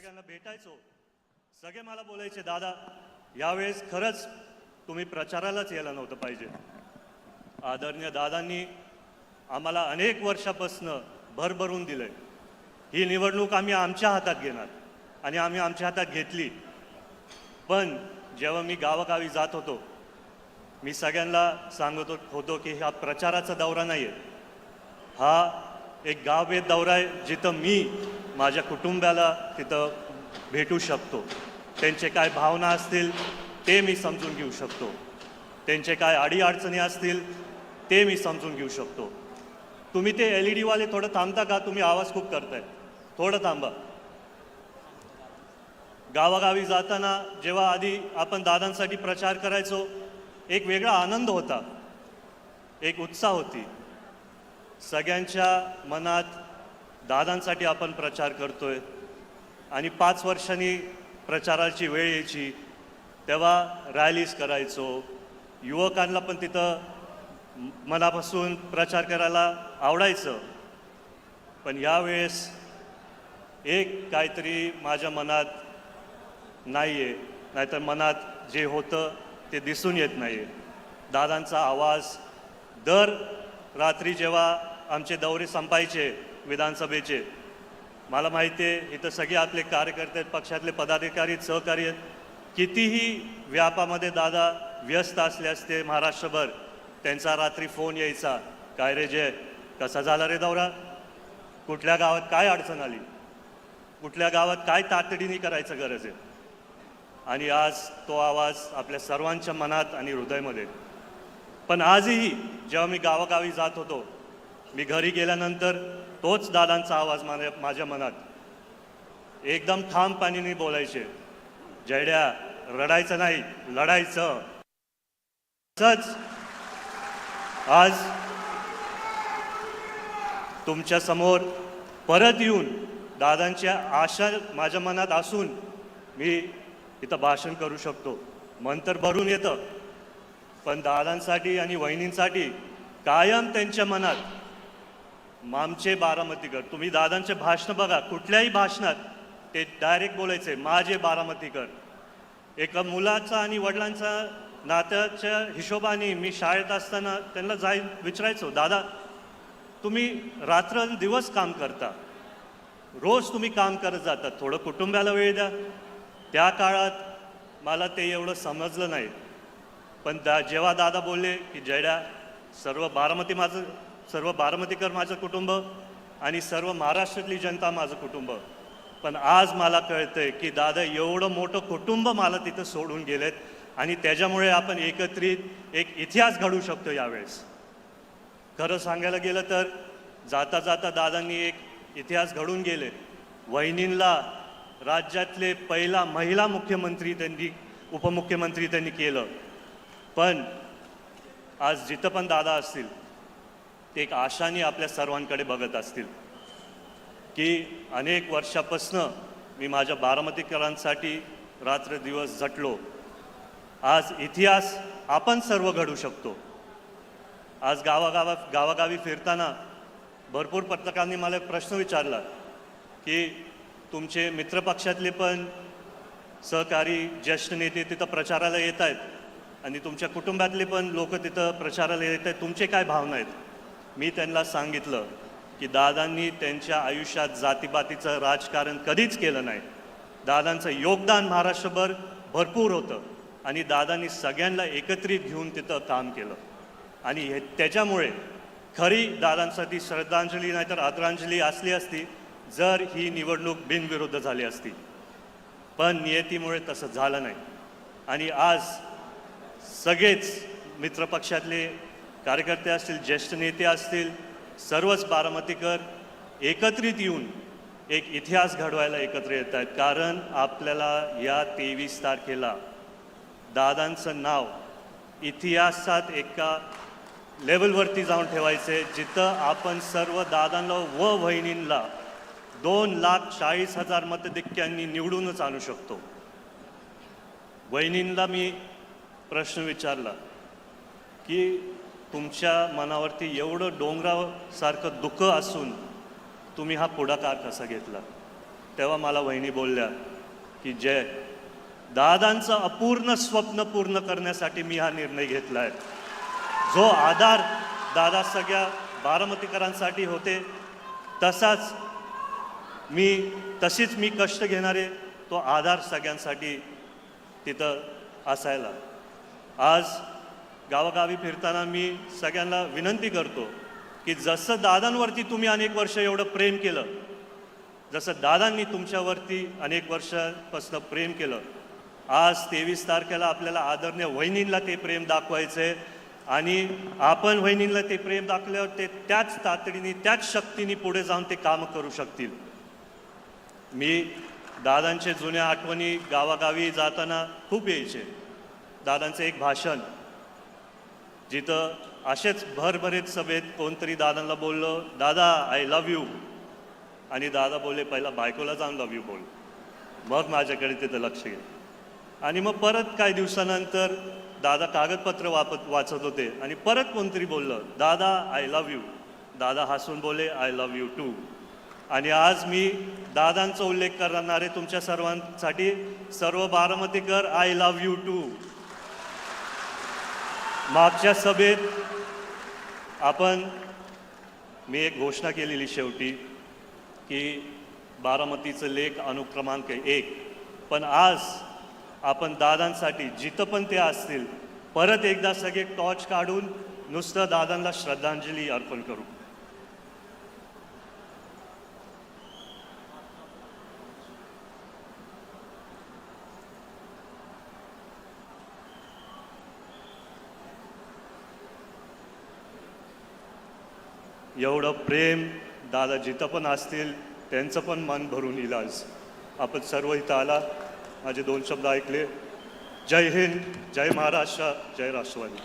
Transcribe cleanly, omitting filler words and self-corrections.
सगळ्यांना भेटायचो, सगळे मला बोलायचे, दादा यावेळेस खरंच तुम्ही प्रचारालाच यायला नव्हतं पाहिजे. आदरणीय दादांनी आम्हाला अनेक वर्षापासून भरभरून दिलंय. ही निवडणूक आम्ही आमच्या हातात घेणार आणि आम्ही आमच्या हातात घेतली. पण जेव्हा मी गावागावी जात होतो, मी सगळ्यांना सांगत होतो की हा प्रचाराचा दौरा नाही आहे, हा एक गावभेद दौरा आहे, जिथं मी माझ्या कुटुंबाला तिथं भेटू शकतो. त्यांचे काय भावना असतील ते मी समजून घेऊ शकतो, त्यांचे काय अडीअडचणी असतील ते मी समजून घेऊ शकतो. तुम्ही ते LED वाले थोडं थांबता का? तुम्ही आवाज खूप करताय, थोडं थांबा. गावागावी जाताना जेव्हा आधी आपण दादांसाठी प्रचार करायचो, एक वेगळा आनंद होता, एक उत्साह होती. सगळ्यांच्या मनात दादांसाठी आपण प्रचार करतोय आणि 5 वर्षांनी प्रचाराची वेळ यायची तेव्हा रॅलीज करायचो. युवकांना पण तिथं मनापासून प्रचार करायला आवडायचं. पण यावेळेस एक काहीतरी माझ्या मनात नाही आहे, नाहीतर मनात जे होतं ते दिसून येत नाही आहे. दादांचा आवाज दर रात्री जेव्हा आमचे दौरे संपायचे विधानसभेचे, मला माहिती आहे इथं सगळे आपले कार्यकर्ते, पक्षातले पदाधिकारी, सहकारी आहेत. कितीही व्यापामध्ये दादा व्यस्त असले असते महाराष्ट्रभर, त्यांचा रात्री फोन यायचा, काय रे जय, कसा झाला रे दौरा, कुठल्या गावात काय अडचण आली, कुठल्या गावात काय तातडीने करायचं गरज आहे. आणि आज तो आवाज आपल्या सर्वांच्या मनात आणि हृदयामध्ये. पण आजही जेव्हा मी गावागावी जात होतो, मी घरी गेल्यानंतर तोच दादांचा आवाज माझ्या मनात एकदम ठामपणाने बोलायचे, जयड्या रडायचं नाही, लढायचं. तसंच आज तुमच्या समोर परत येऊन दादांच्या आशा माझ्या मनात असून मी इथं भाषण करू शकतो. मन तर भरून येतं, पण दादांसाठी आणि वहिनींसाठी कायम त्यांच्या मनात आमचे बारामतीकर. तुम्ही दादांचे भाषण बघा, कुठल्याही भाषणात ते डायरेक्ट बोलायचे माझे बारामतीकर. एका मुलाचा आणि वडिलांचा नात्याच्या हिशोबाने मी शाळेत असताना त्यांना विचारायचो, दादा तुम्ही रात्र दिवस काम करता, रोज तुम्ही काम करत जातात, थोडं कुटुंबाला वेळ द्या. त्या काळात मला ते एवढं समजलं नाही. पण जेव्हा दादा बोलले की जयड्या सर्व बारामतीकर माझं कुटुंब आणि सर्व महाराष्ट्रातली जनता माझं कुटुंब. पण आज मला कळतंय की दादा एवढं मोठं कुटुंब मला तिथं सोडून गेलेत आणि त्याच्यामुळे आपण एकत्रित एक इतिहास घडवू शकतो यावेळेस. खरं सांगायला गेलं तर जाता जाता दादांनी एक इतिहास घडून गेले. वहिनींना राज्यातले पहिला महिला मुख्यमंत्री उपमुख्यमंत्री त्यांनी केलं. पण आज जिथं पण दादा असतील ते एक आशाने आपल्या सर्वांकडे बघत असतील की अनेक वर्षापासनं मी माझ्या बारामतीकरांसाठी रात्र दिवस झटलो. आज इतिहास आपण सर्व घडू शकतो. आज गावागावी फिरताना भरपूर पत्रकारांनी मला एक प्रश्न विचारला की तुमचे मित्रपक्षातले पण सहकारी ज्येष्ठ नेते तिथं प्रचाराला येत आहेत आणि तुमच्या कुटुंबातले पण लोक तिथं प्रचाराला येत आहेत, तुमचे काय भावना आहेत? मी त्यांना सांगितलं की दादांनी त्यांच्या आयुष्यात जातीपातीचं राजकारण कधीच केलं नाही. दादांचं योगदान महाराष्ट्रभर भरपूर होतं आणि दादांनी सगळ्यांना एकत्रित घेऊन तिथं काम केलं. आणि त्याच्यामुळे खरी दादांसाठी श्रद्धांजली नाहीतर आदरांजली असली असती जर ही निवडणूक बिनविरुद्ध झाली असती. पण नियतीमुळे तसं झालं नाही. आणि आज सगळेच मित्रपक्षातले कार्यकर्ते असतील, ज्येष्ठ नेते असतील, सर्वच बारामतीकर एकत्रित येऊन एक इतिहास घडवायला एकत्र येत आहेत. कारण आपल्याला या 23 तारखेला दादांचं नाव इतिहासात एका लेवलवरती जाऊन ठेवायचे, जिथं आपण सर्व दादांना व वहिनींना 2,40,000 मतधिक्यांनी निवडूनच आणू शकतो. वहिनींना मी प्रश्न विचारला की तुमच्या मनावरती एवढं डोंगरासारखं दुःख असून तुम्ही हा पुढाकार कसा घेतला? तेव्हा मला वहिनी बोलल्या की जय, दादांचं अपूर्ण स्वप्न पूर्ण करण्यासाठी मी हा निर्णय घेतला आहे. जो आधार दादा सगळ्या बारामतीकरांसाठी होते तशीच मी कष्ट घेणारे तो आधार सगळ्यांसाठी तिथं असायला. आज गावागावी फिरताना मी सगळ्यांना विनंती करतो की जसं दादांवरती तुम्ही अनेक वर्ष एवढं प्रेम केलं, जसं दादांनी तुमच्यावरती अनेक वर्षापासून प्रेम केलं, आज 23 तारखेला आपल्याला आदरणीय वहिनींना ते प्रेम दाखवायचं आहे. आणि आपण वहिनींना ते प्रेम दाखल्यावर ते त्याच तातडीने त्याच शक्तीने पुढे जाऊन ते कामं करू शकतील. मी दादांचे जुन्या आठवणी गावागावी जाताना खूप यायचे. दादांचं एक भाषण जिथं असेच भरभरीत सभेत कोणतरी दादांना बोललो, दादा आय लव्ह यू, आणि दादा बोलले पहिला बायकोला जाऊन लव्ह यू बोल, मग माझ्याकडे तिथं लक्ष घे. आणि मग परत काही दिवसानंतर दादा कागदपत्र वाचत होते आणि परत कोणतरी बोललं, दादा आय लव्ह यू. दादा हसून बोले आय लव्ह यू टू. आणि आज मी दादांचा उल्लेख करणारे तुमच्या सर्वांसाठी सर्व बारामतीकर आय लव्ह यू टू. मागच्या सभेत मी एक घोषणा केलेली शेवटी की बारामतीचं लेख अनुक्रमांक 1, पण आज आपण दादांसाठी जिथं पण ते असतील परत एकदा सगळे टॉर्च काढून नुसतं दादांना श्रद्धांजली अर्पण करू. एवढं प्रेम दादा जिथं पण असतील त्यांचं पण मन भरून येईल. आज आपण सर्व इथं आला, माझे 2 शब्द ऐकले. जय हिंद, जय महाराष्ट्र, जय राष्ट्रवादी.